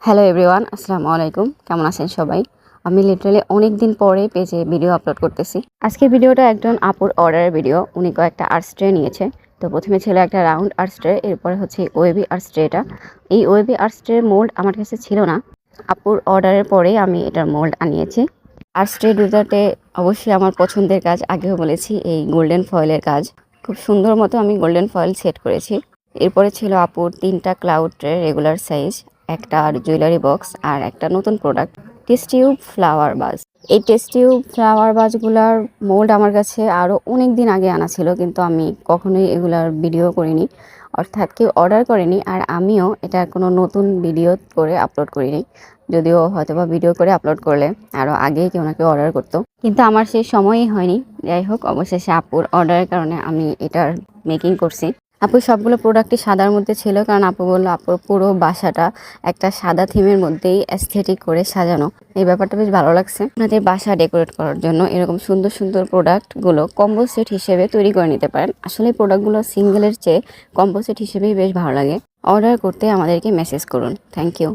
Hello everyone, আসসালামু আলাইকুম। কেমন আছেন সবাই? আমি লিটারালি অনেক দিন পরে পেজে ভিডিও আপলোড করতেছি। আজকের ভিডিওটা একজন আপুর অর্ডারের ভিডিও। উনি কয়েকটা আর্টস ট্রে নিয়েছে। তো প্রথমে ছিল একটা রাউন্ড আর্টস ট্রে, এরপরে হচ্ছে ওয়েবি আর্টস ট্রেটা। এই ওয়েবি আর্টস ট্রের মোল্ড আমার কাছে ছিল না। আপুর অর্ডারের পরে আমি এটার মোল্ড আনিয়েছি। আর্টস ট্রে দুটাতে অবশ্যই আমার পছন্দের কাজ, আগেও বলেছি, এই গোল্ডেন ফয়েলের কাজ। খুব সুন্দর মতো আমি গোল্ডেন ফয়েল সেট করেছি। এরপরে ছিল আপুর 3টা ক্লাউড ট্রে রেগুলার সাইজ, একটা জুয়েলারি বক্স আর একটা নতুন প্রোডাক্ট টেস্ট টিউব ফ্লাওয়ার বাজ। এই টেস্ট টিউব ফ্লাওয়ার বাজগুলার মোল্ড আমার কাছে আরও অনেক দিন আগে আনা ছিল, কিন্তু আমি কখনোই এগুলার ভিডিও করিনি, অর্থাৎ কেউ অর্ডার করেনি আর আমিও এটা কোনো নতুন ভিডিও করে আপলোড করিনি। যদিও হয়তোবা ভিডিও করে আপলোড করলে আরও আগেই কেউ না কেউ অর্ডার করতো, কিন্তু আমার সেই সময়ই হয়নি। যাই হোক, অবশেষে আপুর অর্ডারের কারণে আমি এটার মেকিং করছি। আপু সবগুলো প্রোডাক্টই সাদার মধ্যে ছিল, কারণ আপু বললো আপুর পুরো বাসাটা একটা সাদা থিমের মধ্যেই অ্যাস্থেটিক করে সাজানো। এই ব্যাপারটা বেশ ভালো লাগছে। আপনাদের বাসা ডেকোরেট করার জন্য এরকম সুন্দর সুন্দর প্রোডাক্টগুলো কম্বো সেট হিসেবে তৈরি করে নিতে পারেন। আসলে এই প্রোডাক্টগুলো সিঙ্গেলের চেয়ে কম্বো সেট হিসেবেই বেশ ভালো লাগে। অর্ডার করতে আমাদেরকে মেসেজ করুন। Thank you.